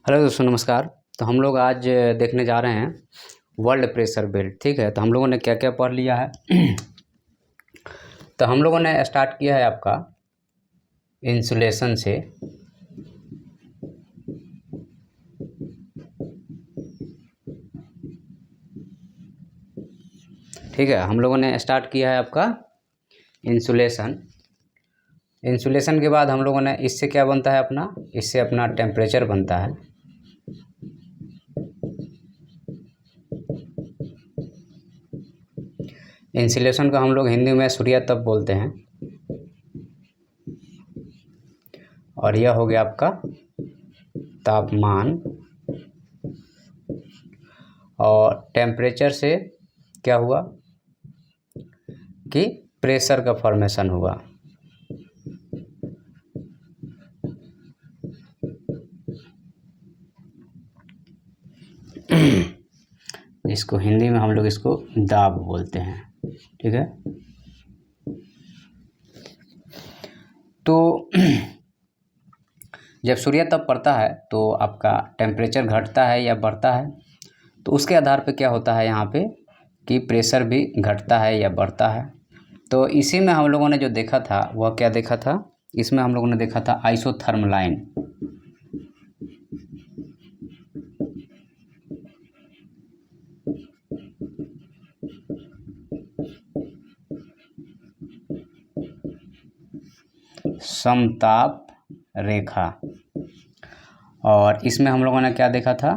Hello दोस्तों, नमस्कार। तो हम लोग आज देखने जा रहे हैं वर्ल्ड प्रेशर बेल्ट। ठीक है, तो हम लोगों ने क्या क्या पढ़ लिया है। तो हम लोगों ने स्टार्ट किया है आपका इंसुलेशन से। ठीक है, हम लोगों ने स्टार्ट किया है आपका इंसुलेशन। इंसुलेशन के बाद हम लोगों ने इससे क्या बनता है इससे अपना टेम्परेचर बनता है। इंसुलेशन को हम लोग हिंदी में सूर्य तप बोलते हैं। और यह हो गया आपका तापमान। और टेम्परेचर से क्या हुआ कि प्रेशर का फॉर्मेशन हुआ। इसको हिंदी में हम लोग इसको दाब बोलते हैं। ठीक है, तो जब सूर्य तप पड़ता है तो आपका टेम्परेचर घटता है या बढ़ता है, तो उसके आधार पे क्या होता है यहाँ पे कि प्रेशर भी घटता है या बढ़ता है। तो इसी में हम लोगों ने जो देखा था वह क्या देखा था, इसमें हम लोगों ने देखा था आइसोथर्म लाइन। समताप रेखा। और इसमें हम लोगों ने क्या देखा था,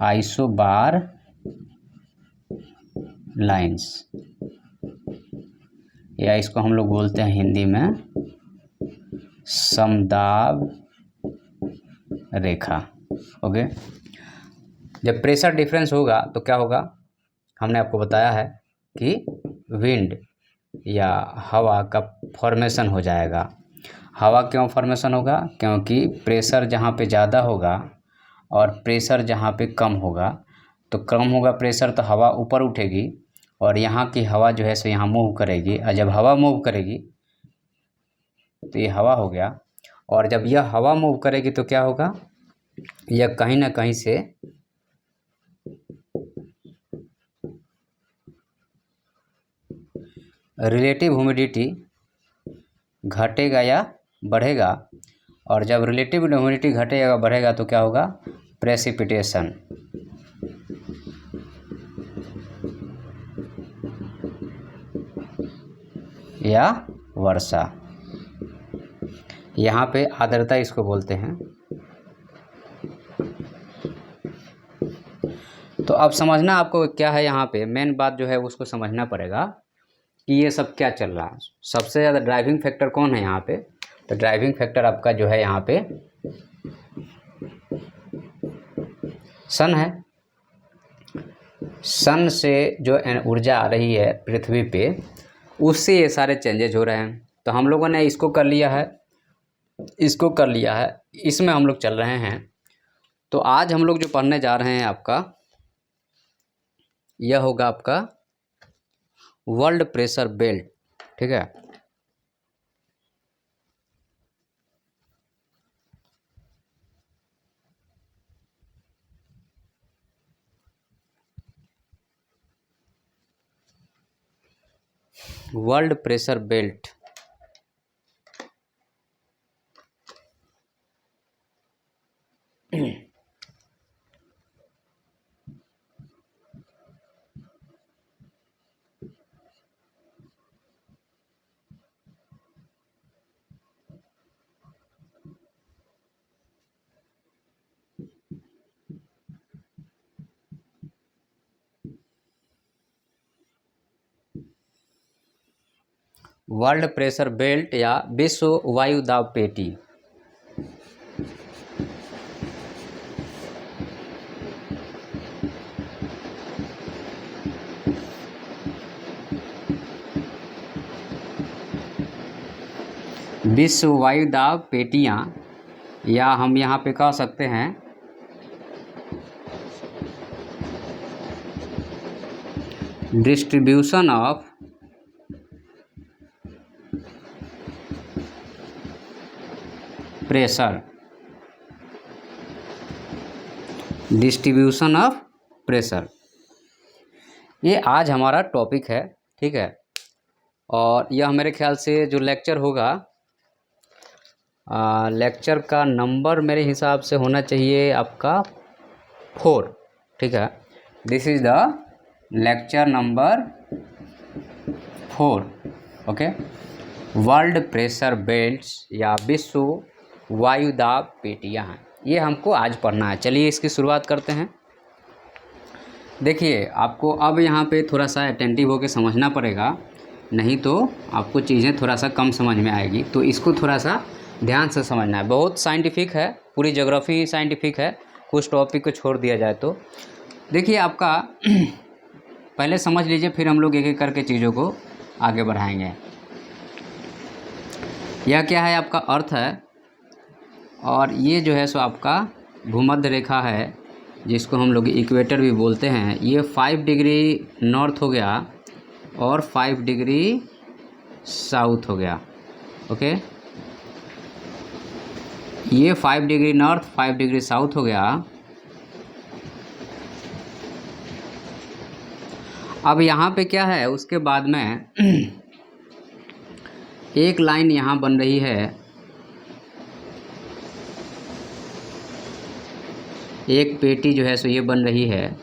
आइसोबार लाइंस, या इसको हम लोग बोलते हैं हिंदी में समदाब रेखा। ओके, जब प्रेशर डिफरेंस होगा तो क्या होगा, हमने आपको बताया है कि विंड या हवा का फॉर्मेशन हो जाएगा। हवा क्यों फॉर्मेशन होगा, क्योंकि प्रेशर जहाँ पे ज़्यादा होगा और प्रेशर जहाँ पे कम होगा, तो कम होगा प्रेशर तो हवा ऊपर उठेगी और यहाँ की हवा जो है सो यहाँ मूव करेगी। और जब हवा मूव करेगी तो ये हवा हो गया। और जब यह हवा मूव करेगी तो क्या होगा, यह कहीं ना कहीं से रिलेटिव ह्यूमिडिटी घटेगा या बढ़ेगा। और जब रिलेटिव ह्यूमिडिटी घटेगा बढ़ेगा तो क्या होगा, प्रेसिपिटेशन या वर्षा। यहाँ पे आर्द्रता इसको बोलते हैं। तो अब समझना आपको क्या है, यहाँ पे मेन बात जो है उसको समझना पड़ेगा कि ये सब क्या चल रहा है। सबसे ज़्यादा ड्राइविंग फैक्टर कौन है यहाँ पे, तो ड्राइविंग फैक्टर आपका जो है यहाँ पे सन है। सन से जो ऊर्जा आ रही है पृथ्वी पे, उससे ये सारे चेंजेज हो रहे हैं। तो हम लोगों ने इसको कर लिया है, इसको कर लिया है, इसमें हम लोग चल रहे हैं। तो आज हम लोग जो पढ़ने जा रहे हैं आपका, यह होगा आपका वर्ल्ड प्रेशर बेल्ट। ठीक है, world pressure belt. World pressure belt या विश्व वायु दाब पेटी। विश्व वायु दाब पेटियाँ, या हम यहाँ पे कह सकते हैं distribution of pressure. Distribution of pressure, ये आज हमारा टॉपिक है, ठीक है। और यह मेरे ख्याल से जो लेक्चर होगा, लेक्चर का नंबर मेरे हिसाब से होना चाहिए आपका 4, ठीक है। This is the lecture number 4, okay. World pressure belts या विश्व वायुदाब पेटियाँ हैं, ये हमको आज पढ़ना है। चलिए इसकी शुरुआत करते हैं। देखिए आपको अब यहाँ पे थोड़ा सा अटेंटिव होकर समझना पड़ेगा, नहीं तो आपको चीज़ें थोड़ा सा कम समझ में आएगी। तो इसको थोड़ा सा ध्यान से समझना है। बहुत साइंटिफिक है, पूरी ज्योग्राफी साइंटिफिक है, कुछ टॉपिक को छोड़ दिया जाए तो। देखिए आपका पहले समझ लीजिए, फिर हम लोग एक एक करके चीज़ों को आगे बढ़ाएंगे। यह क्या है, आपका अर्थ है, और ये जो है सो आपका भूमध्य रेखा है, जिसको हम लोग इक्वेटर भी बोलते हैं। ये 5 डिग्री नॉर्थ हो गया और 5 डिग्री साउथ हो गया, ओके। ये 5 डिग्री नॉर्थ 5 डिग्री साउथ हो गया। अब यहाँ पे क्या है, उसके बाद में एक लाइन यहाँ बन रही है, एक पेटी जो है सो ये बन रही है,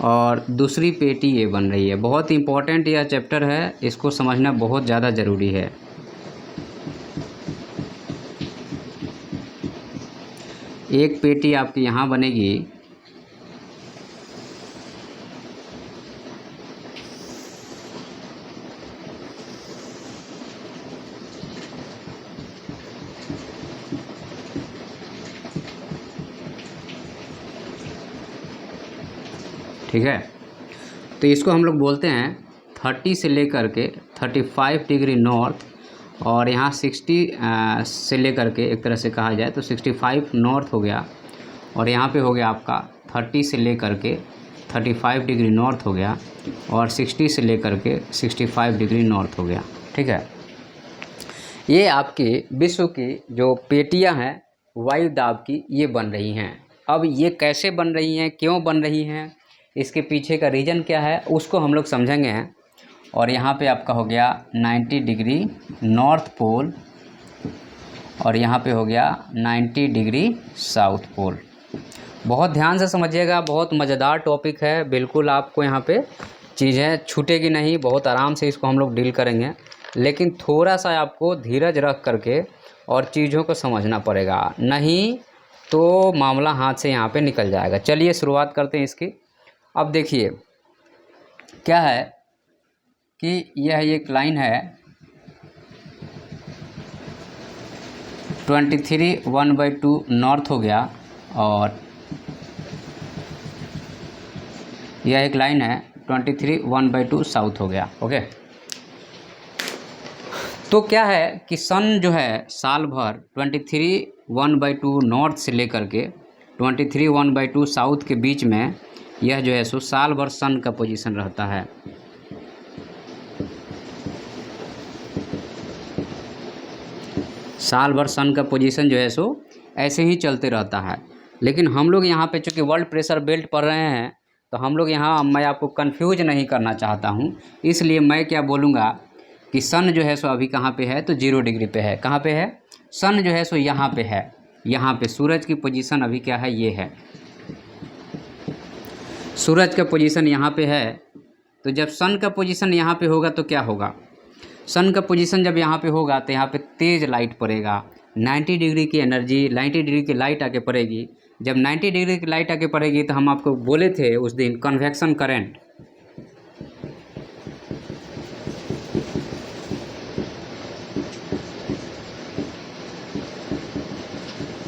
और दूसरी पेटी ये बन रही है। बहुत इम्पोर्टेंट यह चैप्टर है, इसको समझना बहुत ज़्यादा ज़रूरी है। एक पेटी आपकी यहाँ बनेगी, ठीक है। तो इसको हम लोग बोलते हैं 30 से लेकर के 35 डिग्री नॉर्थ, और यहाँ 60 से लेकर के एक तरह से कहा जाए तो 65 नॉर्थ हो गया, और यहाँ पे हो गया आपका 30 से लेकर के 35 डिग्री नॉर्थ हो गया, और 60 से लेकर के 65 डिग्री नॉर्थ हो गया, ठीक है। ये आपकी विश्व की जो पेटियाँ हैं वायु दाब की, ये बन रही हैं। अब ये कैसे बन रही हैं, क्यों बन रही हैं, इसके पीछे का रीज़न क्या है, उसको हम लोग समझेंगे। और यहाँ पे आपका हो गया 90 डिग्री नॉर्थ पोल, और यहाँ पे हो गया 90 डिग्री साउथ पोल। बहुत ध्यान से समझिएगा, बहुत मज़ेदार टॉपिक है, बिल्कुल आपको यहाँ पे चीज़ें छूटेगी नहीं, बहुत आराम से इसको हम लोग डील करेंगे। लेकिन थोड़ा सा आपको धीरज रख करके और चीज़ों को समझना पड़ेगा, नहीं तो मामला हाथ से यहाँ पे निकल जाएगा। चलिए शुरुआत करते हैं इसकी। अब देखिए क्या है कि यह एक लाइन है 23 1/2 नॉर्थ हो गया, और यह एक लाइन है 23 1/2 साउथ हो गया, ओके। तो क्या है कि सन जो है साल भर 23 1/2 नॉर्थ से लेकर के 23 1/2 साउथ के बीच में यह जो है सो साल भर सन का पोजीशन रहता है। साल भर सन का पोजीशन जो है सो ऐसे ही चलते रहता है। लेकिन हम लोग यहाँ पे चूँकि वर्ल्ड प्रेशर बेल्ट पढ़ रहे हैं, तो हम लोग यहाँ, मैं आपको कंफ्यूज नहीं करना चाहता हूँ, इसलिए मैं क्या बोलूँगा कि सन जो है सो अभी कहाँ पे है, तो 0 डिग्री पे है। कहाँ पे है, सन जो है सो यहाँ पे है, यहाँ पे सूरज की पोजीशन अभी क्या है, ये है, सूरज का पोजीशन यहाँ पे है। तो जब सन का पोजीशन यहाँ पे होगा तो क्या होगा, सन का पोजीशन जब यहाँ पे होगा तो यहाँ पे तेज़ लाइट पड़ेगा, 90 डिग्री की एनर्जी, 90 डिग्री की लाइट आके पड़ेगी। जब 90 डिग्री की लाइट आके पड़ेगी तो हम आपको बोले थे उस दिन convection current,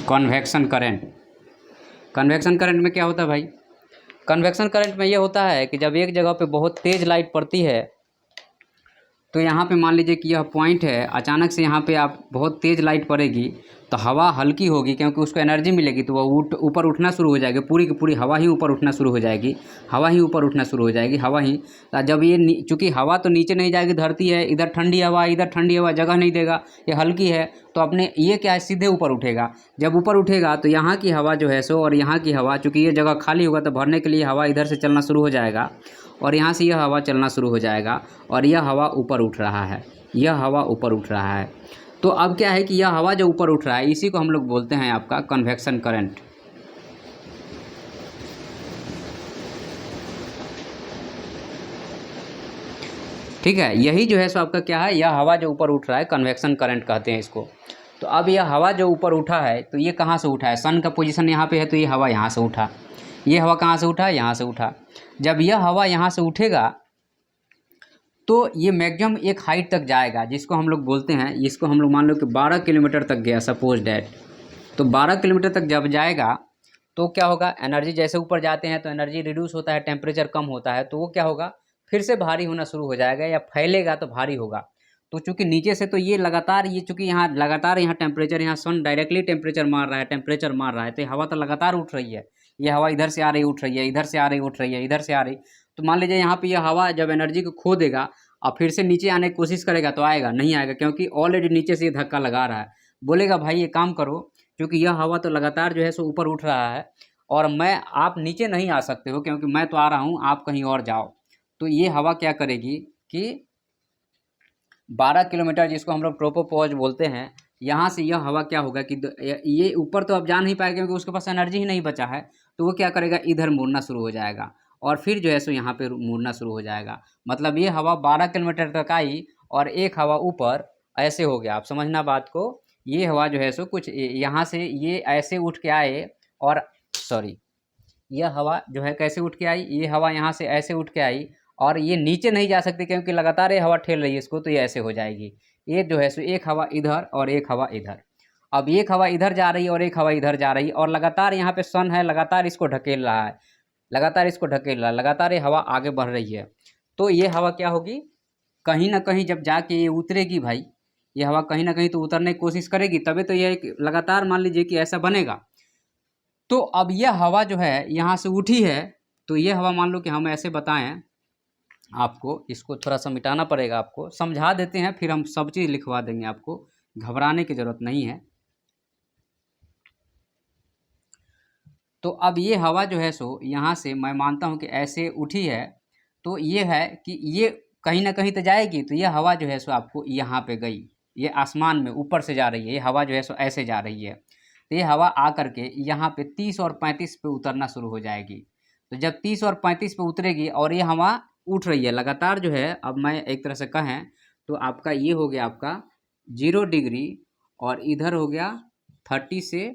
convection current. Convection current में क्या होता है भाई, कन्वेक्शन करंट में ये होता है कि जब एक जगह पे बहुत तेज़ लाइट पड़ती है तो यहाँ पे मान लीजिए कि यह पॉइंट है, अचानक से यहाँ पे आप बहुत तेज़ लाइट पड़ेगी तो हवा हल्की होगी क्योंकि उसको एनर्जी मिलेगी, तो वह ऊपर उठना शुरू हो जाएगी, पूरी की पूरी हवा ही ऊपर उठना शुरू हो जाएगी, हवा ही ऊपर उठना शुरू हो जाएगी, हवा ही। जब ये चूँकि हवा तो नीचे नहीं जाएगी, धरती है, इधर ठंडी हवा जगह नहीं देगा, ये हल्की है, तो अपने ये क्या है, सीधे ऊपर उठेगा। जब ऊपर उठेगा तो यहाँ की हवा जो है सो और यहाँ की हवा, चूँकि ये जगह खाली होगा तो भरने के लिए हवा इधर से चलना शुरू हो जाएगा और यहाँ से यह हवा चलना शुरू हो जाएगा और यह हवा ऊपर उठ रहा है, यह हवा ऊपर उठ रहा है। तो अब क्या है कि यह हवा जो ऊपर उठ रहा है इसी को हम लोग बोलते हैं आपका कन्वेक्शन करंट। ठीक है, यही जो है सो आपका क्या है, यह हवा जो ऊपर उठ रहा है कन्वेक्शन करंट कहते हैं इसको। तो अब यह हवा जो ऊपर उठा है तो ये कहाँ से उठा है, सन का पोजीशन यहाँ पे है तो ये हवा यहाँ से उठा, ये हवा कहाँ से उठा, यहाँ से उठा। जब यह हवा यहाँ से उठेगा तो ये मैक्सिमम एक हाइट तक जाएगा जिसको हम लोग बोलते हैं, इसको हम लोग मान लो कि 12 किलोमीटर तक गया, सपोज डैट। तो 12 किलोमीटर तक जब जाएगा तो क्या होगा, एनर्जी जैसे ऊपर जाते हैं तो एनर्जी रिड्यूस होता है, टेम्परेचर कम होता है, तो वो क्या होगा, फिर से भारी होना शुरू हो जाएगा या फैलेगा तो भारी होगा। तो चूंकि नीचे से तो ये लगातार, ये चूंकि यहाँ लगातार यहाँ टेम्परेचर, यहाँ सन डायरेक्टली टेम्परेचर मार रहा है, टेम्परेचर मार रहा है, तो हवा तो लगातार उठ रही है, ये हवा इधर से आ रही उठ रही है, इधर से आ रही उठ रही है, इधर से आ रही। तो मान लीजिए यहाँ पे यह हवा जब एनर्जी को खो देगा और फिर से नीचे आने की कोशिश करेगा तो आएगा नहीं, आएगा, क्योंकि ऑलरेडी नीचे से ये धक्का लगा रहा है। बोलेगा भाई ये काम करो, क्योंकि यह हवा तो लगातार जो है सो ऊपर उठ रहा है और आप नीचे नहीं आ सकते हो क्योंकि मैं तो आ रहा हूँ, आप कहीं और जाओ। तो ये हवा क्या करेगी कि 12 किलोमीटर, जिसको हम लोग ट्रोपोपॉज बोलते हैं, यहाँ से यह हवा क्या होगा कि ये ऊपर तो अब जा नहीं पाएगा क्योंकि उसके पास एनर्जी ही नहीं बचा है, तो वो क्या करेगा, इधर मुड़ना शुरू हो जाएगा और फिर जो है सो यहाँ पे मुड़ना शुरू हो जाएगा। मतलब ये हवा 12 किलोमीटर तक आई और एक हवा ऊपर ऐसे हो गया। आप समझना बात को, ये हवा जो है सो कुछ यहाँ से ये ऐसे उठ के आए और सॉरी, यह हवा जो है कैसे उठ के आई, ये हवा यहाँ से ऐसे उठ के आई और ये नीचे नहीं जा सकती क्योंकि लगातार ये हवा ठेल रही है इसको, तो ये ऐसे हो जाएगी। ये जो है सो एक हवा इधर और एक हवा इधर। अब एक हवा इधर जा रही है और एक हवा इधर जा रही है और लगातार यहाँ पे सन है, लगातार इसको ढकेल रहा है, लगातार इसको ढकेल रहा है, लगातार ये हवा आगे बढ़ रही है। तो ये हवा क्या होगी, कहीं ना कहीं जब जाके ये उतरेगी भाई, ये हवा कहीं ना कहीं तो उतरने की कोशिश करेगी, तभी तो ये लगातार मान लीजिए कि ऐसा बनेगा। तो अब यह हवा जो है यहाँ से उठी है, तो ये हवा मान लो कि हम ऐसे बताएं आपको, इसको थोड़ा सा मिटाना पड़ेगा, आपको समझा देते हैं, फिर हम सब चीज़ लिखवा देंगे, आपको घबराने की ज़रूरत नहीं है। तो अब ये हवा जो है सो यहाँ से मैं मानता हूँ कि ऐसे उठी है, तो ये है कि ये कहीं ना कहीं तो जाएगी, तो ये हवा जो है सो आपको यहाँ पे गई, ये आसमान में ऊपर से जा रही है, ये हवा जो है सो ऐसे जा रही है, तो ये हवा आ करके यहाँ पे 30 और 35 पे उतरना शुरू हो जाएगी। तो जब 30 और 35 पे उतरेगी और ये हवा उठ रही है लगातार जो है, अब मैं एक तरह से कहें तो आपका ये हो गया आपका 0 डिग्री और इधर हो गया 30 से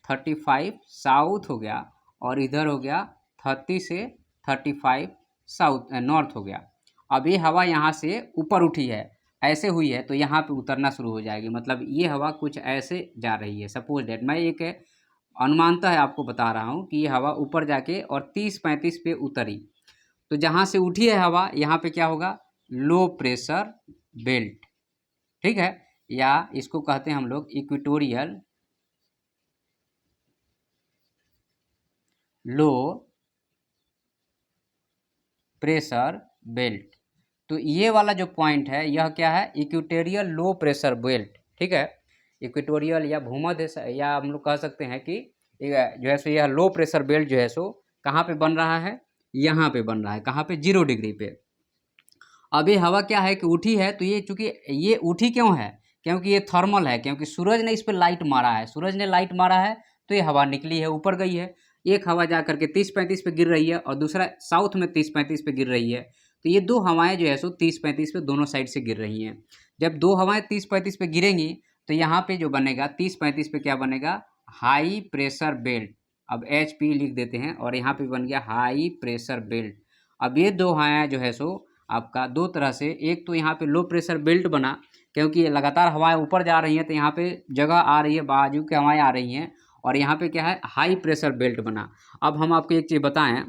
35 साउथ हो गया और इधर हो गया 30 से 35 साउथ नॉर्थ हो गया। अब ये हवा यहाँ से ऊपर उठी है, ऐसे हुई है, तो यहाँ पे उतरना शुरू हो जाएगी। मतलब ये हवा कुछ ऐसे जा रही है, सपोज डेट मैं एक अनुमानता है आपको बता रहा हूँ कि ये हवा ऊपर जाके और 30-35 पे उतरी, तो जहाँ से उठी है हवा यहाँ पे क्या होगा, लो प्रेशर बेल्ट, ठीक है, या इसको कहते हैं हम लोग इक्वेटोरियल लो प्रेशर बेल्ट। तो ये वाला जो पॉइंट है यह क्या है, इक्वेटोरियल लो प्रेशर बेल्ट, ठीक है, इक्वेटोरियल या भूमध्य, या हम लोग कह सकते हैं कि जो है सो यह लो प्रेशर बेल्ट जो है सो कहाँ पे बन रहा है, यहाँ पे बन रहा है, कहाँ पे, 0 डिग्री पे। अब ये हवा क्या है कि उठी है, तो ये चूँकि ये उठी क्यों है, क्योंकि ये थर्मल है, क्योंकि सूरज ने इस पर लाइट मारा है, सूरज ने लाइट मारा है तो ये हवा निकली है, ऊपर गई है। एक हवा जा करके 30-35 पे गिर रही है और दूसरा साउथ में 30-35 पे गिर रही है, तो ये दो हवाएं जो है सो 30-35 पे दोनों साइड से गिर रही हैं। जब दो हवाएं 30-35 पे गिरेंगी तो यहाँ पे जो बनेगा 30-35 पे क्या बनेगा, हाई प्रेशर बेल्ट। अब HP लिख देते हैं और यहाँ पे बन गया हाई प्रेशर बेल्ट। अब ये दो हवाएं जो है सो आपका दो तरह से, एक तो यहाँ पे लो प्रेशर बेल्ट बना क्योंकि ये लगातार हवाएं ऊपर जा रही हैं, तो यहाँ पे जगह आ रही है, बाजू की हवाएं आ रही हैं, और यहाँ पे क्या है, हाई प्रेशर बेल्ट बना। अब हम आपको एक चीज़ बताएं,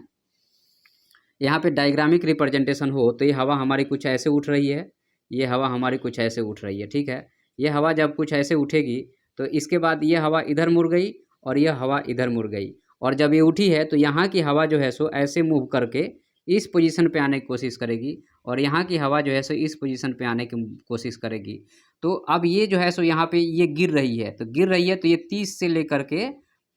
यहाँ पे डायग्रामिक रिप्रेजेंटेशन हो तो ये हवा हमारी कुछ ऐसे उठ रही है, ये हवा हमारी कुछ ऐसे उठ रही है, ठीक है। ये हवा जब कुछ ऐसे उठेगी तो इसके बाद ये हवा इधर मुड़ गई और यह हवा इधर मुड़ गई, और जब ये उठी है तो यहाँ की हवा जो है सो ऐसे मूव करके इस पोजीशन पे आने की कोशिश करेगी, और यहाँ की हवा जो है सो इस पोजीशन पे आने की कोशिश करेगी। तो अब ये जो है सो यहाँ पे ये गिर रही है, तो गिर रही है तो ये 30 से लेकर के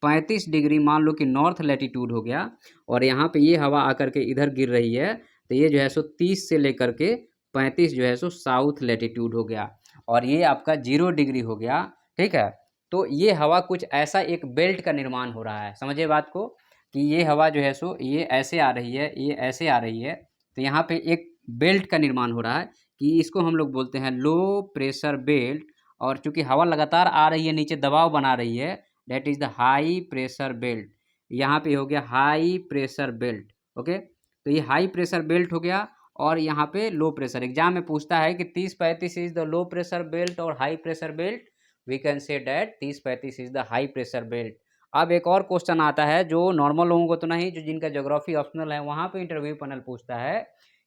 35 डिग्री मान लो कि नॉर्थ लैटिट्यूड हो गया, और यहाँ पे ये हवा आकर के इधर गिर रही है, तो ये जो है सो 30 से लेकर के 35 जो है सो साउथ लैटिट्यूड हो गया, और ये आपका 0 डिग्री हो गया, ठीक है। तो ये हवा कुछ ऐसा एक बेल्ट का निर्माण हो रहा है, समझिए बात को, कि ये हवा जो है सो ये ऐसे आ रही है, ये ऐसे आ रही है, तो यहाँ पे एक बेल्ट का निर्माण हो रहा है, कि इसको हम लोग बोलते हैं लो प्रेशर बेल्ट। और चूंकि हवा लगातार आ रही है, नीचे दबाव बना रही है, that is the high pressure belt. यहाँ पे हो गया हाई प्रेशर बेल्ट, ओके। तो ये हाई प्रेशर बेल्ट हो गया, और यहाँ पे लो प्रेशर। एग्जाम में पूछता है कि 30-35 is the low pressure belt और high pressure belt, we can say that 30-35 is the high pressure belt. अब एक और क्वेश्चन आता है जो नॉर्मल लोगों को तो नहीं, जो जिनका ज्योग्राफी ऑप्शनल है वहाँ पे इंटरव्यू पैनल पूछता है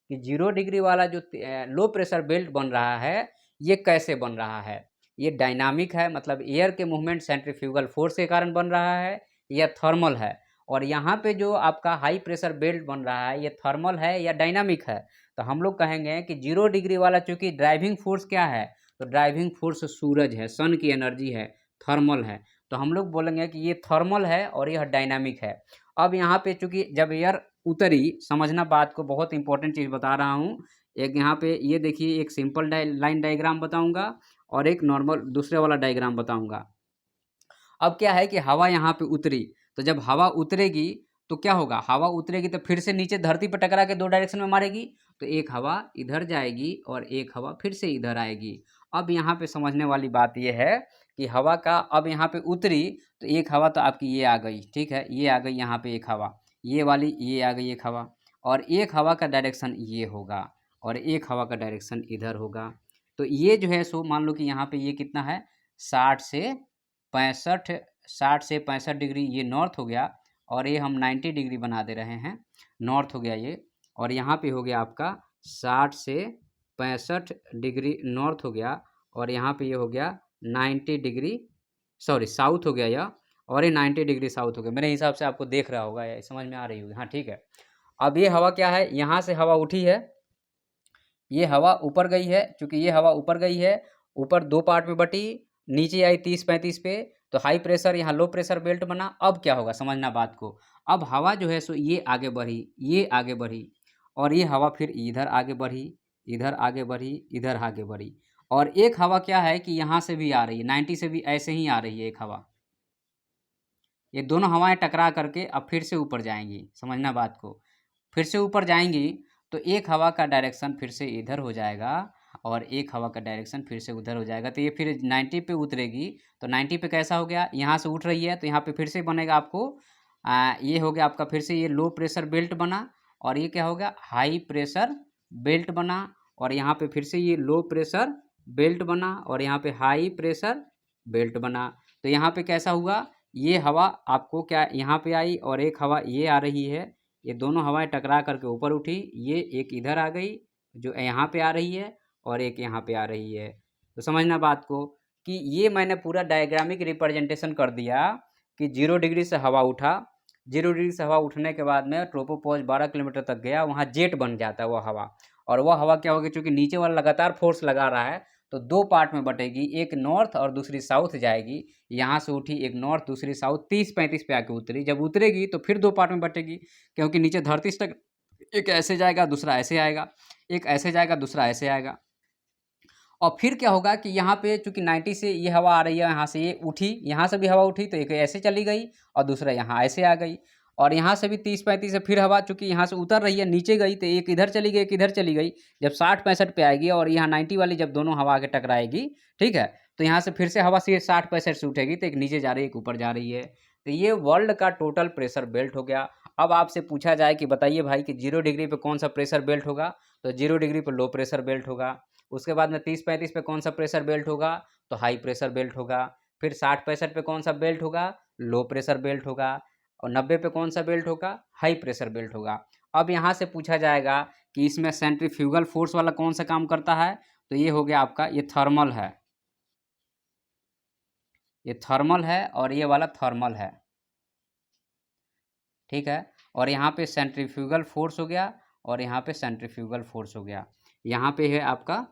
कि 0 डिग्री वाला जो लो प्रेशर बेल्ट बन रहा है, ये कैसे बन रहा है। ये डायनामिक है, मतलब एयर के मूवमेंट सेंट्रीफ्यूगल फोर्स के कारण बन रहा है, या थर्मल है। और यहाँ पे जो आपका हाई प्रेशर बेल्ट बन रहा है, ये थर्मल है या डायनामिक है। तो हम लोग कहेंगे कि 0 डिग्री वाला चूँकि ड्राइविंग फोर्स क्या है, तो ड्राइविंग फोर्स सूरज है, सन की एनर्जी है, थर्मल है। तो हम लोग बोलेंगे कि ये थर्मल है और यह डायनामिक है। अब यहाँ पे चूँकि जब एयर उतरी, समझना बात को, बहुत इंपॉर्टेंट चीज़ बता रहा हूँ। एक यहाँ पे ये देखिए, एक सिंपल लाइन डायग्राम बताऊँगा और एक नॉर्मल दूसरे वाला डायग्राम बताऊँगा। अब क्या है कि हवा यहाँ पे उतरी, तो जब हवा उतरेगी तो क्या होगा, हवा उतरेगी तो फिर से नीचे धरती पर टकरा के 2 डायरेक्शन में मारेगी, तो एक हवा इधर जाएगी और एक हवा फिर से इधर आएगी। अब यहाँ पे समझने वाली बात ये है कि हवा का, अब यहाँ पे उतरी तो एक हवा तो आपकी ये आ गई, ठीक है, ये आ गई यहाँ पे एक हवा, ये वाली ये आ गई एक हवा, और एक हवा का डायरेक्शन ये होगा और एक हवा का डायरेक्शन इधर होगा। तो ये जो है सो मान लो कि यहाँ पे ये कितना है, 60 से 65 डिग्री ये नॉर्थ हो गया, और ये हम 90 डिग्री बना दे रहे हैं, नॉर्थ हो गया ये, और यहाँ पे हो गया आपका 60 से 65 डिग्री नॉर्थ हो गया, और यहाँ पे ये हो गया 90 डिग्री, सॉरी साउथ हो गया यह, और ये 90 डिग्री साउथ हो गया। मेरे हिसाब से आपको देख रहा होगा या समझ में आ रही होगी, हाँ ठीक है। अब ये हवा क्या है, यहाँ से हवा उठी है, ये हवा ऊपर गई है, चूँकि ये हवा ऊपर गई है, ऊपर 2 पार्ट में बटी, नीचे आई 30-35 पे, तो हाई प्रेशर यहाँ लो प्रेशर बेल्ट बना। अब क्या होगा, समझना बात को, अब हवा जो है सो ये आगे बढ़ी, ये आगे बढ़ी, और ये हवा फिर इधर आगे बढ़ी, इधर आगे बढ़ी, इधर आगे बढ़ी, और एक हवा क्या है कि यहाँ से भी आ रही है, 90 से भी ऐसे ही आ रही है एक हवा। ये दोनों हवाएं टकरा करके अब फिर से ऊपर जाएंगी, समझना बात को, फिर से ऊपर जाएंगी, तो एक हवा का डायरेक्शन फिर से इधर हो जाएगा और एक हवा का डायरेक्शन फिर से उधर हो जाएगा। तो ये फिर 90 पे उतरेगी, तो 90 पे कैसा हो गया, यहाँ से उठ रही है तो यहाँ पे फिर से बनेगा आपको, ये हो गया आपका फिर से ये लो प्रेशर बेल्ट बना, और ये क्या हो गया, हाई प्रेशर बेल्ट बना, और यहाँ पे फिर से ये लो प्रेशर बेल्ट बना, और यहाँ पे हाई प्रेशर बेल्ट बना। तो यहाँ पे कैसा हुआ, ये हवा आपको क्या यहाँ पे आई, और एक हवा ये आ रही है, ये दोनों हवाएं टकरा करके ऊपर उठी, ये एक इधर आ गई जो यहाँ पे आ रही है, और एक यहाँ पे आ रही है। तो समझना बात को कि ये मैंने पूरा डायग्रामिक रिप्रेजेंटेशन कर दिया कि 0 डिग्री से हवा उठा, 0 डिग्री से हवा उठने के बाद में ट्रोपोपॉज 12 किलोमीटर तक गया, वहाँ जेट बन जाता है वो हवा, और वह हवा क्या होगी, चूँकि नीचे वाला लगातार फोर्स लगा रहा है, तो 2 पार्ट में बटेगी, एक नॉर्थ और दूसरी साउथ जाएगी। यहाँ से उठी एक नॉर्थ, दूसरी साउथ, 30-35 पे आके उतरी, जब उतरेगी तो फिर 2 पार्ट में बटेगी, क्योंकि नीचे धरती तक एक ऐसे जाएगा, दूसरा ऐसे आएगा, एक ऐसे जाएगा, दूसरा ऐसे आएगा। और फिर क्या होगा कि यहाँ पे चूँकि 90 से ये हवा आ रही है, यहाँ से ये उठी, यहाँ से भी हवा उठी तो एक ऐसे चली गई और दूसरा यहाँ ऐसे आ गई, और यहाँ से भी 30-35 से फिर हवा चूँकि यहाँ से उतर रही है नीचे गई, तो एक इधर चली गई, एक इधर चली गई, जब 60-65 पे आएगी और यहाँ 90 वाली जब दोनों हवा आके टकराएगी, ठीक है, तो यहाँ से फिर से हवा से 60-65 से उठेगी, तो एक नीचे जा रही है, एक ऊपर जा रही है। तो ये वर्ल्ड का टोटल प्रेशर बेल्ट हो गया। अब आपसे पूछा जाए कि बताइए भाई कि 0 डिग्री पे कौन सा प्रेशर बेल्ट होगा, तो 0 डिग्री पर लो प्रेशर बेल्ट होगा। उसके बाद में 30-35 पे कौन सा प्रेशर बेल्ट होगा, तो हाई प्रेशर बेल्ट होगा। फिर 60-65 पे कौन सा बेल्ट होगा, लो प्रेशर बेल्ट होगा। और 90 पे कौन सा बेल्ट होगा, हाई प्रेशर बेल्ट होगा। अब यहाँ से पूछा जाएगा कि इसमें सेंट्रीफ्यूगल फोर्स वाला कौन सा काम करता है, तो ये हो गया आपका, ये थर्मल है, ये थर्मल है और ये वाला थर्मल है, ठीक है। और यहाँ पे सेंट्रीफ्यूगल फोर्स हो गया और यहाँ पे सेंट्रीफ्यूगल फोर्स हो गया। यहाँ पे है आपका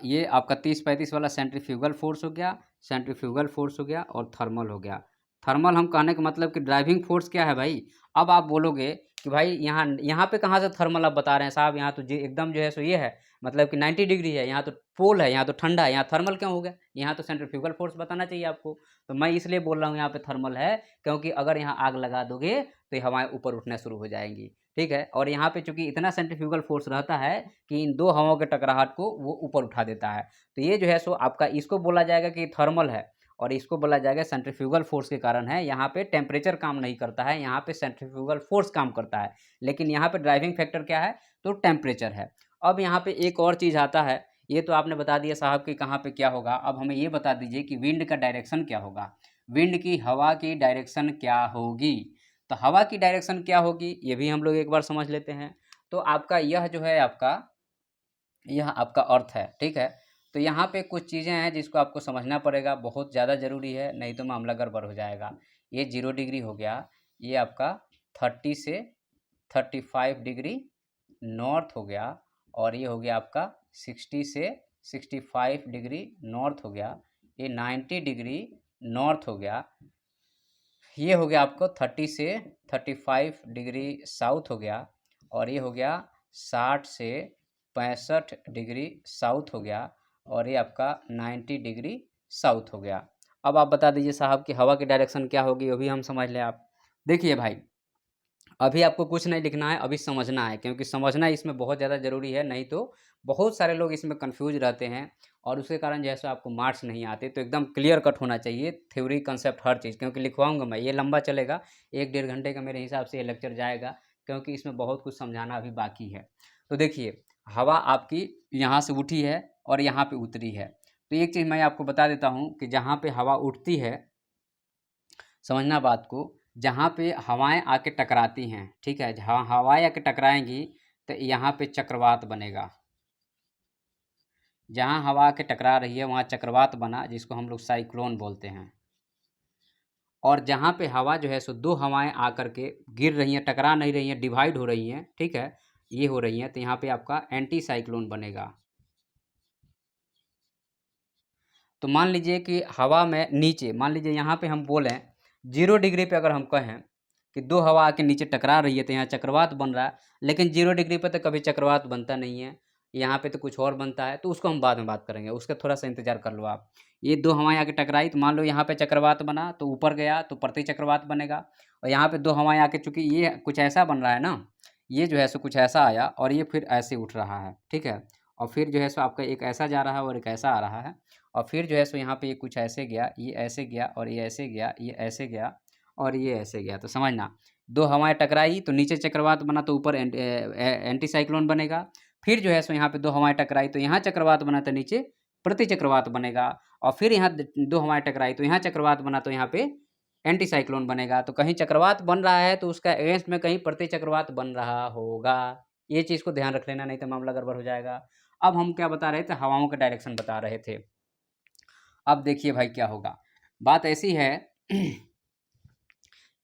ये आपका 30-35 वाला सेंट्रीफ्यूगल फोर्स हो गया, सेंट्रीफ्यूगल फोर्स हो गया और थर्मल हो गया। थर्मल हम कहने का मतलब कि ड्राइविंग फोर्स क्या है भाई। अब आप बोलोगे कि भाई यहाँ यहाँ पे कहाँ से थर्मल आप बता रहे हैं साहब, यहाँ तो एकदम जो है सो ये है, मतलब कि 90 डिग्री है, यहाँ तो पोल है, यहाँ तो ठंडा है, यहाँ थर्मल क्यों हो गया, यहाँ तो सेंट्रीफ्यूगल फोर्स बताना चाहिए आपको। तो मैं इसलिए बोल रहा हूँ यहाँ पे थर्मल है, क्योंकि अगर यहाँ आग लगा दोगे तो ये हवाएं ऊपर उठना शुरू हो जाएंगी, ठीक है। और यहाँ पे चूंकि इतना सेंट्रीफ्यूगल फोर्स रहता है कि इन दो हवाओं के टकराहट को वो ऊपर उठा देता है। तो ये जो है सो आपका, इसको बोला जाएगा कि थर्मल है और इसको बोला जाएगा सेंट्रीफ्यूगल फोर्स के कारण है। यहाँ पे टेम्परेचर काम नहीं करता है, यहाँ पे सेंट्रीफ्यूगल फोर्स काम करता है, लेकिन यहाँ पे ड्राइविंग फैक्टर क्या है, तो टेम्परेचर है। अब यहाँ पे एक और चीज़ आता है, ये तो आपने बता दिया साहब कि कहाँ पे क्या होगा। अब हमें ये बता दीजिए कि विंड का डायरेक्शन क्या होगा, विंड की, हवा की डायरेक्शन क्या होगी। तो हवा की डायरेक्शन क्या होगी ये भी हम लोग एक बार समझ लेते हैं। तो आपका यह जो है आपका, यह आपका अर्थ है, ठीक है। तो यहाँ पे कुछ चीज़ें हैं जिसको आपको समझना पड़ेगा, बहुत ज़्यादा ज़रूरी है, नहीं तो मामला गड़बड़ हो जाएगा। ये 0 डिग्री हो गया, ये आपका 30 से 35 डिग्री नॉर्थ हो गया, और ये हो गया आपका 60 से 65 डिग्री नॉर्थ हो गया, ये 90 डिग्री नॉर्थ हो गया, ये हो गया आपको 30 से 35 डिग्री साउथ हो गया, और ये हो गया 60 से 65 डिग्री साउथ हो गया, और ये आपका 90 डिग्री साउथ हो गया। अब आप बता दीजिए साहब कि हवा की डायरेक्शन क्या होगी, वो भी हम समझ लें आप। देखिए भाई, अभी आपको कुछ नहीं लिखना है, अभी समझना है, क्योंकि समझना इसमें बहुत ज़्यादा ज़रूरी है, नहीं तो बहुत सारे लोग इसमें कंफ्यूज रहते हैं और उसके कारण जैसे आपको मार्क्स नहीं आते। तो एकदम क्लियर कट होना चाहिए थ्योरी कंसेप्ट हर चीज़, क्योंकि लिखवाऊंगा मैं, ये लंबा चलेगा, 1-1.5 घंटे का मेरे हिसाब से ये लेक्चर जाएगा, क्योंकि इसमें बहुत कुछ समझाना अभी बाकी है। तो देखिए, हवा आपकी यहाँ से उठी है और यहाँ पर उतरी है। तो एक चीज़ मैं आपको बता देता हूँ कि जहाँ पर हवा उठती है, समझना बात को, जहाँ पे हवाएं आके टकराती हैं, ठीक है, जहाँ हवाएं आके टकराएंगी तो यहाँ पे चक्रवात बनेगा। जहाँ हवा आके टकरा रही है वहाँ चक्रवात बना, जिसको हम लोग साइक्लोन बोलते हैं। और जहाँ पे हवा जो है सो दो हवाएं आकर के गिर रही हैं, टकरा नहीं रही हैं, डिवाइड हो रही हैं, ठीक है, ये हो रही हैं, तो यहाँ पे आपका एंटी साइक्लोन बनेगा। तो मान लीजिए कि हवा में नीचे, मान लीजिए यहाँ पे हम बोलें 0 डिग्री पे अगर हम कहें कि दो हवा आके नीचे टकरा रही है तो यहाँ चक्रवात बन रहा है, लेकिन 0 डिग्री पे तो कभी चक्रवात बनता नहीं है, यहाँ पे तो कुछ और बनता है, तो उसको हम बाद में बात करेंगे, उसका थोड़ा सा इंतजार कर लो आप। ये दो हवाएं आके टकराई तो मान लो यहाँ पे चक्रवात बना, तो ऊपर गया तो प्रति चक्रवात बनेगा, और यहाँ पे दो हवाएं आके, चूंकि ये कुछ ऐसा बन रहा है ना, ये जो है सो कुछ ऐसा आया और ये फिर ऐसे उठ रहा है, ठीक है, और फिर जो है सो आपका एक ऐसा जा रहा है और एक ऐसा आ रहा है, और फिर जो है सो यहाँ पे ये कुछ ऐसे गया, ये ऐसे गया, और ये ऐसे गया, ये ऐसे गया, और ये ऐसे गया। तो समझना, दो हवाएं टकराई तो नीचे चक्रवात बना, तो ऊपर एंटी साइक्लोन बनेगा। फिर जो है सो यहाँ पे दो हवाएं टकराई तो यहाँ चक्रवात बना, तो नीचे प्रति चक्रवात बनेगा, और फिर यहाँ दो हवाएं टकराई तो यहाँ चक्रवात बना, तो यहाँ पे एंटी साइक्लोन बनेगा। तो कहीं चक्रवात बन रहा है तो उसका अगेंस्ट में कहीं प्रति चक्रवात बन रहा होगा, ये चीज़ को ध्यान रख लेना, नहीं तो मामला गड़बड़ हो जाएगा। अब हम क्या बता रहे थे, हवाओं का डायरेक्शन बता रहे थे। अब देखिए भाई क्या होगा, बात ऐसी है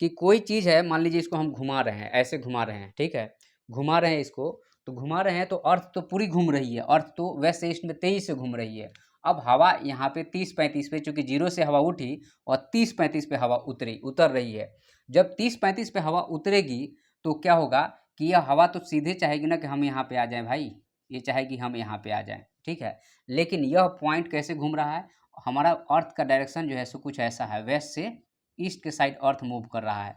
कि कोई चीज़ है, मान लीजिए इसको हम घुमा रहे हैं, ऐसे घुमा रहे हैं, ठीक है, घुमा रहे हैं इसको, तो घुमा रहे हैं तो अर्थ तो पूरी घूम रही है, अर्थ तो वेस्ट से ईस्ट में तेज़ी से घूम रही है। अब हवा यहाँ पे 30-35 पे, चूंकि 0 से हवा उठी और 30-35 पे हवा उतर रही है। जब 30-35 पे हवा उतरेगी तो क्या होगा कि यह हवा तो सीधे चाहेगी ना कि हम यहाँ पे आ जाएं भाई, ये चाहेगी हम यहाँ पे आ जाएं, ठीक है, लेकिन यह पॉइंट कैसे घूम रहा है, हमारा अर्थ का डायरेक्शन जो है सो कुछ ऐसा है, वेस्ट से ईस्ट के साइड अर्थ मूव कर रहा है।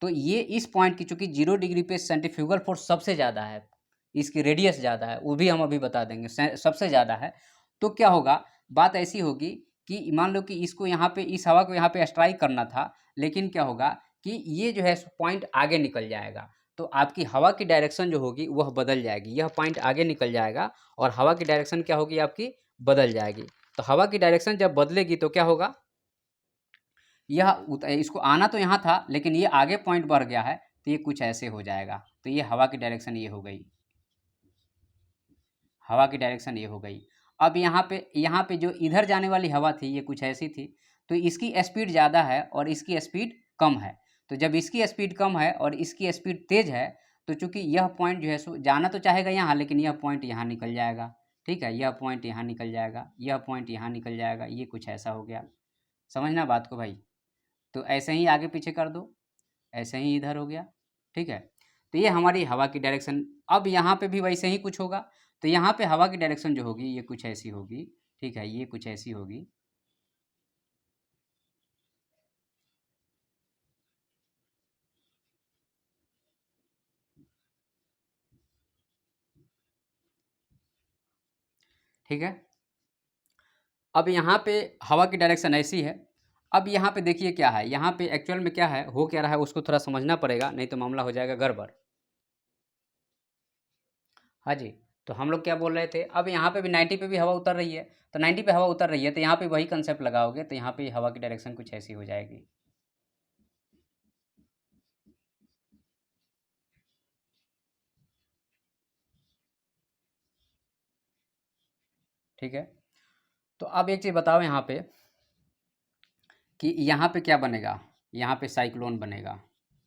तो ये इस पॉइंट की, चूंकि 0 डिग्री पे सेंट्रीफ्यूगल फोर्स सबसे ज़्यादा है, इसकी रेडियस ज़्यादा है, वो भी हम अभी बता देंगे, सबसे ज़्यादा है। तो क्या होगा, बात ऐसी होगी कि मान लो कि इसको यहाँ पे, इस हवा को यहाँ पे स्ट्राइक करना था, लेकिन क्या होगा कि ये जो है पॉइंट आगे निकल जाएगा, तो आपकी हवा की डायरेक्शन जो होगी वह बदल जाएगी, यह पॉइंट आगे निकल जाएगा और हवा की डायरेक्शन क्या होगी आपकी, बदल जाएगी। तो हवा की डायरेक्शन जब बदलेगी तो क्या होगा, यह इसको आना तो यहाँ था लेकिन ये आगे पॉइंट बढ़ गया है, तो ये कुछ ऐसे हो जाएगा। तो ये हवा की डायरेक्शन ये हो गई, हवा की डायरेक्शन ये हो गई। अब यहाँ पे जो इधर जाने वाली हवा थी ये कुछ ऐसी थी, तो इसकी स्पीड ज़्यादा है और इसकी स्पीड कम है। तो जब इसकी स्पीड कम है और इसकी स्पीड तेज़ है, तो चूंकि यह पॉइंट जो है सो जाना तो चाहेगा यहाँ, लेकिन यह पॉइंट यहाँ निकल जाएगा। ठीक है, यह पॉइंट यहाँ निकल जाएगा, यह पॉइंट यहाँ निकल जाएगा, ये कुछ ऐसा हो गया। समझना बात को भाई। तो ऐसे ही आगे पीछे कर दो, ऐसे ही इधर हो गया। ठीक है, तो ये हमारी हवा की डायरेक्शन। अब यहाँ पे भी वैसे ही कुछ होगा, तो यहाँ पे हवा की डायरेक्शन जो होगी ये कुछ ऐसी होगी। ठीक है, ये कुछ ऐसी होगी। ठीक है, अब यहाँ पे हवा की डायरेक्शन ऐसी है। अब यहाँ पे देखिए क्या है, यहाँ पे एक्चुअल में क्या है, हो क्या रहा है उसको थोड़ा समझना पड़ेगा, नहीं तो मामला हो जाएगा गड़बड़। हाँ जी, तो हम लोग क्या बोल रहे थे, अब यहाँ पे भी 90 पे भी हवा उतर रही है, तो 90 पे हवा उतर रही है तो यहाँ पे वही कंसेप्ट लगाओगे, तो यहाँ पे हवा की डायरेक्शन कुछ ऐसी हो जाएगी। ठीक है, तो अब एक चीज़ बताओ यहाँ पे कि यहाँ पे क्या बनेगा, यहाँ पे साइक्लोन बनेगा।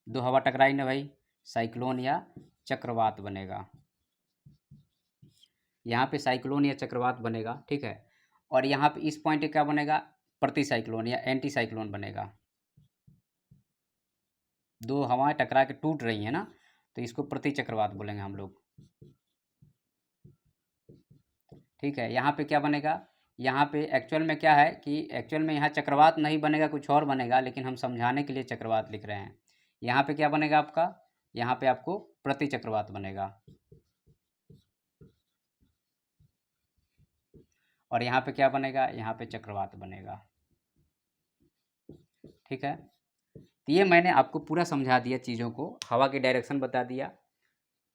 दो हवा टकराई ना भाई, साइक्लोन या चक्रवात बनेगा। यहाँ पे साइक्लोन या चक्रवात बनेगा। ठीक है, और यहाँ पे इस पॉइंट पे क्या बनेगा, प्रति साइक्लोन या एंटी साइक्लोन बनेगा। दो हवाएं टकरा के टूट रही हैं ना, तो इसको प्रति चक्रवात बोलेंगे हम लोग। ठीक है, यहाँ पे क्या बनेगा, यहाँ पे एक्चुअल में क्या है कि एक्चुअल में यहाँ चक्रवात नहीं बनेगा, कुछ और बनेगा, लेकिन हम समझाने के लिए चक्रवात लिख रहे हैं। यहाँ पे क्या बनेगा आपका, यहाँ पे आपको प्रति चक्रवात बनेगा, और यहाँ पे क्या बनेगा, यहाँ पे चक्रवात बनेगा। ठीक है, तो ये मैंने आपको पूरा समझा दिया चीज़ों को, हवा की डायरेक्शन बता दिया।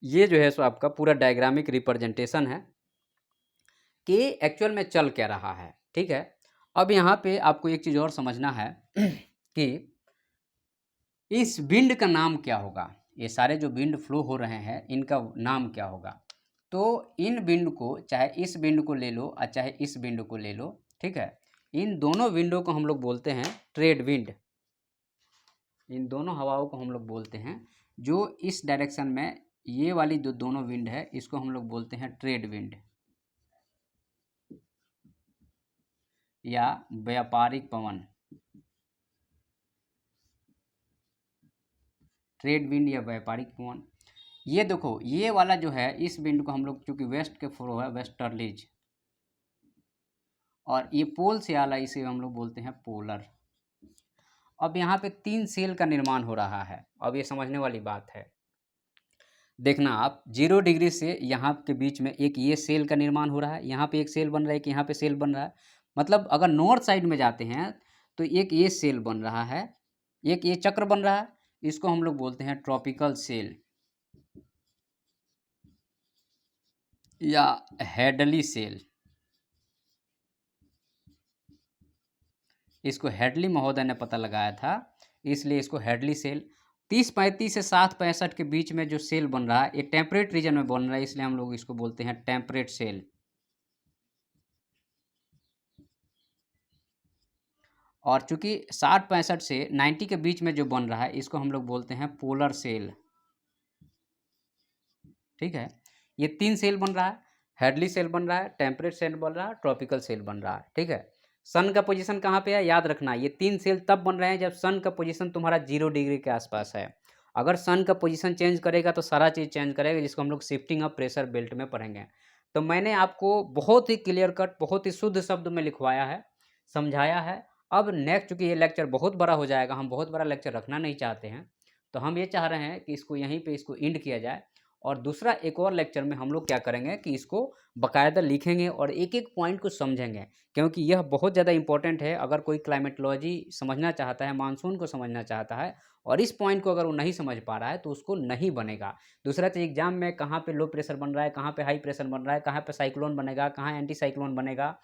ये जो है सो आपका पूरा डायग्रामिक रिप्रेजेंटेशन है कि एक्चुअल में चल क्या रहा है। ठीक है, अब यहाँ पे आपको एक चीज़ और समझना है कि इस विंड का नाम क्या होगा, ये सारे जो विंड फ्लो हो रहे हैं इनका नाम क्या होगा। तो इन विंड को, चाहे इस विंड को ले लो और चाहे इस विंड को ले लो, ठीक है, इन दोनों विंडो को हम लोग बोलते हैं ट्रेड विंड। इन दोनों हवाओं को हम लोग बोलते हैं, जो इस डायरेक्शन में ये वाली जो दोनों विंड है इसको हम लोग बोलते हैं ट्रेड विंड या व्यापारिक पवन। ट्रेड विंड या व्यापारिक पवन। ये देखो, ये वाला जो है इस विंड को हम लोग, चूंकि वेस्ट के फ्लो है, वेस्टर्लीज, और ये पोल से आला, इसे हम लोग बोलते हैं पोलर। अब यहाँ पे 3 सेल का निर्माण हो रहा है। अब ये समझने वाली बात है, देखना आप 0 डिग्री से यहाँ के बीच में एक ये सेल का निर्माण हो रहा है, यहाँ पे एक सेल बन रहा है, एक यहाँ पे सेल बन रहा है। मतलब अगर नॉर्थ साइड में जाते हैं तो एक ये सेल बन रहा है, एक ये चक्र बन रहा है, इसको हम लोग बोलते हैं ट्रॉपिकल सेल या हेडली सेल। इसको हेडली महोदय ने पता लगाया था, इसलिए इसको हेडली सेल। 30-35 से 7-65 के बीच में जो सेल बन रहा है ये टेम्परेट रीजन में बन रहा है, इसलिए हम लोग इसको बोलते हैं टेम्परेट सेल। और चूंकि 60-65 से 90 के बीच में जो बन रहा है इसको हम लोग बोलते हैं पोलर सेल। ठीक है, ये 3 सेल बन रहा है, हेडली सेल बन रहा है, टेम्परेट सेल बन रहा है, ट्रॉपिकल सेल बन रहा है। ठीक है, सन का पोजीशन कहाँ पे है, याद रखना, ये 3 सेल तब बन रहे हैं जब सन का पोजीशन तुम्हारा 0 डिग्री के आसपास है। अगर सन का पोजीशन चेंज करेगा तो सारा चीज़ चेंज करेगा, जिसको हम लोग शिफ्टिंग ऑफ प्रेशर बेल्ट में पढ़ेंगे। तो मैंने आपको बहुत ही क्लियर कट, बहुत ही शुद्ध शब्द में लिखवाया है, समझाया है। अब नेक्स्ट, चूँकि ये लेक्चर बहुत बड़ा हो जाएगा, हम बहुत बड़ा लेक्चर रखना नहीं चाहते हैं, तो हम ये चाह रहे हैं कि इसको यहीं पे इसको एंड किया जाए, और दूसरा एक और लेक्चर में हम लोग क्या करेंगे कि इसको बाकायदा लिखेंगे और एक एक पॉइंट को समझेंगे, क्योंकि यह बहुत ज़्यादा इंपॉर्टेंट है। अगर कोई क्लाइमेटोलॉजी समझना चाहता है, मानसून को समझना चाहता है, और इस पॉइंट को अगर वो नहीं समझ पा रहा है तो उसको नहीं बनेगा। दूसरा चीज़, एग्जाम में कहाँ पे लो प्रेशर बन रहा है, कहाँ पे हाई प्रेशर बन रहा है, कहाँ पे साइक्लोन बनेगा, कहाँ एंटी साइक्लोन बनेगा,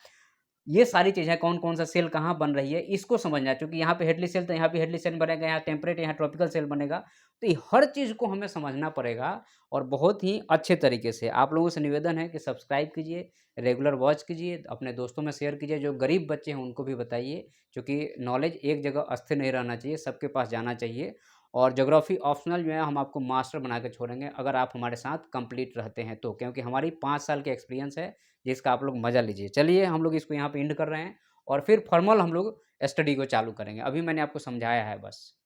ये सारी चीज़ें कौन कौन सा सेल कहाँ बन रही है इसको समझना है, क्योंकि यहाँ पे हेडली सेल तो यहाँ पे हेडली सेल बनेगा, यहाँ टेम्परेट, यहाँ ट्रॉपिकल सेल बनेगा। तो ये हर चीज़ को हमें समझना पड़ेगा और बहुत ही अच्छे तरीके से। आप लोगों से निवेदन है कि सब्सक्राइब कीजिए, रेगुलर वॉच कीजिए, अपने दोस्तों में शेयर कीजिए, जो गरीब बच्चे हैं उनको भी बताइए, क्योंकि नॉलेज एक जगह अस्थिर नहीं रहना चाहिए, सबके पास जाना चाहिए। और ज्योग्राफी ऑप्शनल जो है हम आपको मास्टर बना के छोड़ेंगे अगर आप हमारे साथ कंप्लीट रहते हैं तो, क्योंकि हमारी 5 साल की एक्सपीरियंस है जिसका आप लोग मज़ा लीजिए। चलिए हम लोग इसको यहाँ पे एंड कर रहे हैं और फिर फॉर्मल हम लोग स्टडी को चालू करेंगे। अभी मैंने आपको समझाया है बस।